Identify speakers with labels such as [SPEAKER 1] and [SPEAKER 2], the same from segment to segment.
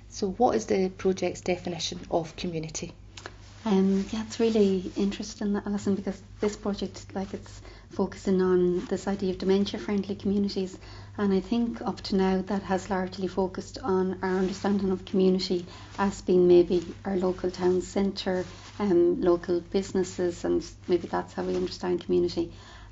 [SPEAKER 1] So what is the project's definition of community?
[SPEAKER 2] Yeah, it's really interesting, Alison, because this project, like, it's focusing on this idea of dementia-friendly communities, and I think up to now that has largely focused on our understanding of community as being maybe our local town centre, local businesses, and maybe that's how we understand community.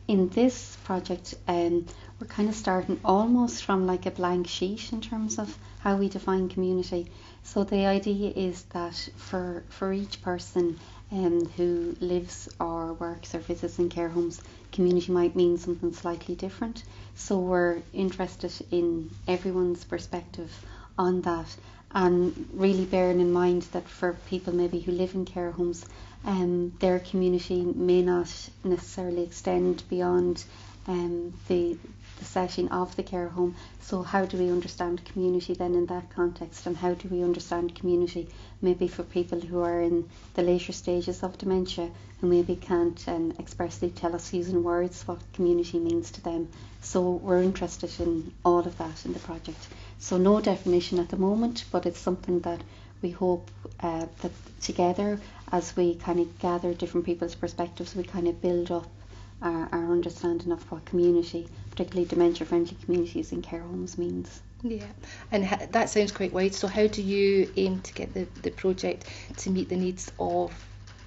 [SPEAKER 2] In this project, we're kind of starting almost from like a blank sheet in terms of how we define community. So the idea is that for each person who lives or works or visits in care homes, community might mean something slightly different. So we're interested in everyone's perspective on that, and really bearing in mind that for people maybe who live in care homes, their community may not necessarily extend beyond the setting of the care home. So how do we understand community then in that context, and how do we understand community maybe for people who are in the later stages of dementia, who maybe can't expressly tell us using words what community means to them. So we're interested in all of that in the project. So no definition at the moment, but it's something that we hope that together, as we kind of gather different people's perspectives, we kind of build up our understanding of what community, particularly dementia-friendly communities in care homes, means.
[SPEAKER 1] Yeah, and that sounds quite wide. So how do you aim to get the project to meet the needs of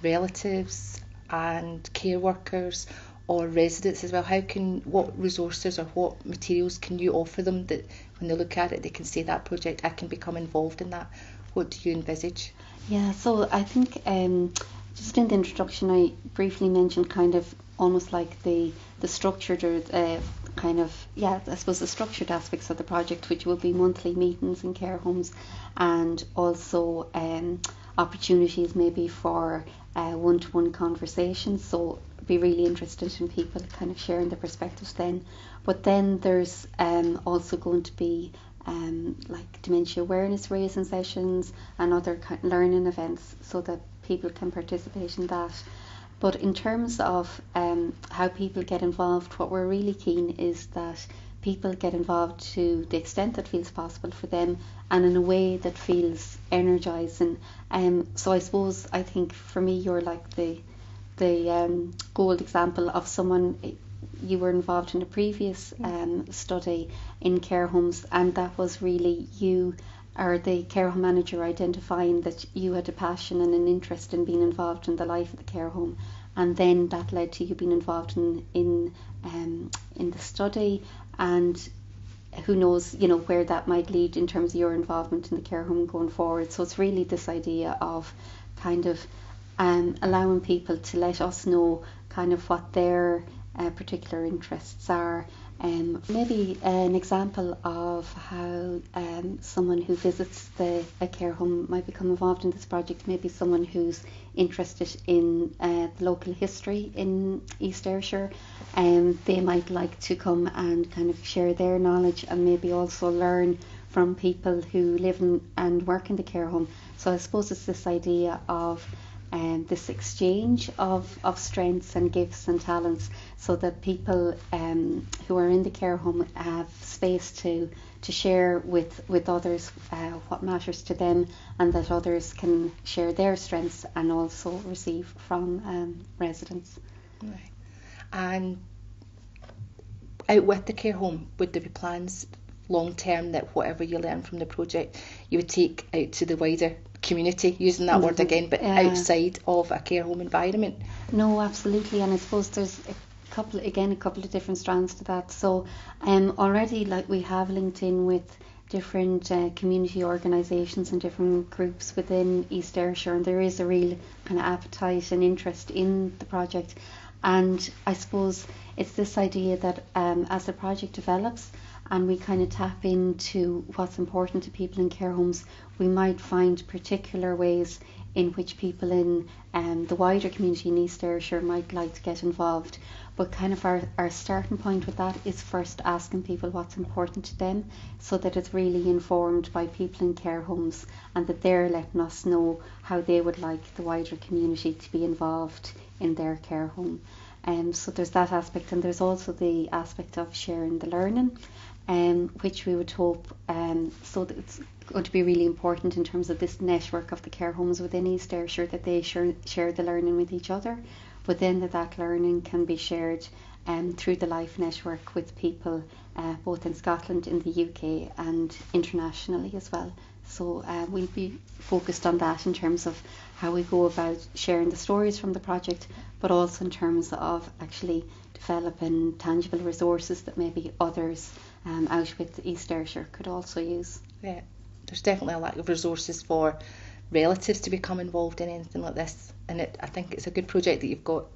[SPEAKER 1] relatives and care workers or residents as well? What resources or what materials can you offer them that when they look at it they can say that project, I can become involved in that? What do you envisage?
[SPEAKER 2] Yeah, so I think just in the introduction I briefly mentioned kind of almost like the structured or I suppose the structured aspects of the project, which will be monthly meetings in care homes, and also opportunities maybe for one-to-one conversations. So I'd be really interested in people kind of sharing their perspectives then. But then there's also going to be like dementia awareness raising sessions and other kind of learning events so that people can participate in that. But in terms of how people get involved, what we're really keen is that people get involved to the extent that feels possible for them and in a way that feels energising. So I think for me you're like the gold example of someone. You were involved in a previous study in care homes, and that was really you or the care home manager identifying that you had a passion and an interest in being involved in the life of the care home, and then that led to you being involved in the study, and who knows, where that might lead in terms of your involvement in the care home going forward. So it's really this idea of kind of allowing people to let us know kind of what their particular interests are. Maybe an example of how someone who visits a care home might become involved in this project, maybe someone who's interested in the local history in East Ayrshire. They might like to come and kind of share their knowledge and maybe also learn from people who live and work in the care home. So I suppose it's this idea of this exchange of strengths and gifts and talents, so that people who are in the care home have space to share with others what matters to them, and that others can share their strengths and also receive from residents.
[SPEAKER 1] Right. And out with the care home, would there be plans long term that whatever you learn from the project you would take out to the wider community, using that word again, but outside of a care home environment?
[SPEAKER 2] No, absolutely, and I suppose there's a couple of different strands to that. So already, like, we have linked in with different community organisations and different groups within East Ayrshire, and there is a real kind of appetite and interest in the project. And I suppose it's this idea that as the project develops and we kind of tap into what's important to people in care homes, we might find particular ways in which people in the wider community in East Ayrshire might like to get involved. But kind of our starting point with that is first asking people what's important to them, so that it's really informed by people in care homes, and that they're letting us know how they would like the wider community to be involved in their care home. So there's that aspect, and there's also the aspect of sharing the learning. which we would hope, so that it's going to be really important in terms of this network of the care homes within East Ayrshire, that they share the learning with each other, but then that learning can be shared through the Life Network with people both in Scotland, in the UK and internationally as well. So we'll be focused on that in terms of how we go about sharing the stories from the project, but also in terms of actually developing tangible resources that maybe others out with East Ayrshire could also use.
[SPEAKER 1] Yeah, there's definitely a lack of resources for relatives to become involved in anything like this, and I think it's a good project that you've got,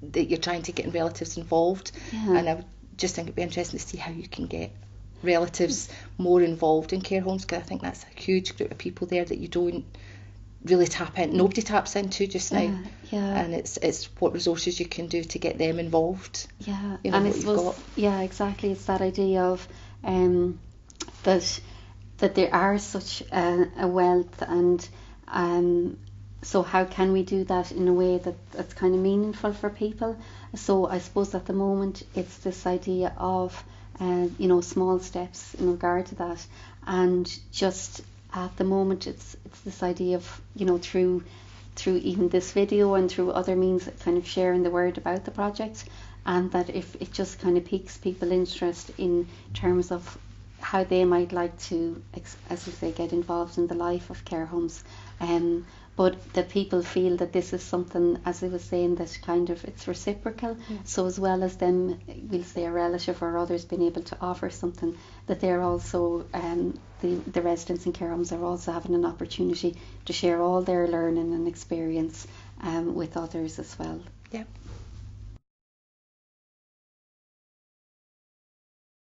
[SPEAKER 1] that you're trying to get relatives involved.
[SPEAKER 2] Yeah.
[SPEAKER 1] And I just think it'd be interesting to see how you can get relatives more involved in care homes, because I think that's a huge group of people there that you don't really tap in, nobody taps into just now.
[SPEAKER 2] Yeah.
[SPEAKER 1] And it's what resources you can do to get them involved.
[SPEAKER 2] Yeah,
[SPEAKER 1] You know,
[SPEAKER 2] and
[SPEAKER 1] what
[SPEAKER 2] I
[SPEAKER 1] you've
[SPEAKER 2] suppose,
[SPEAKER 1] got.
[SPEAKER 2] yeah, exactly. It's that idea of that there are such a wealth, and so how can we do that in a way that's kind of meaningful for people? So I suppose at the moment it's this idea of small steps in regard to that, and just at the moment it's this idea of through even this video and through other means, kind of sharing the word about the project, and that if it just kind of piques people's interest in terms of how they might like to, as I say, get involved in the life of care homes, but that people feel that this is something, as I was saying, that kind of it's reciprocal. So as well as them, we'll say a relative or others being able to offer something, that they're also the residents in care homes are also having an opportunity to share all their learning and experience with others as well.
[SPEAKER 1] Yeah,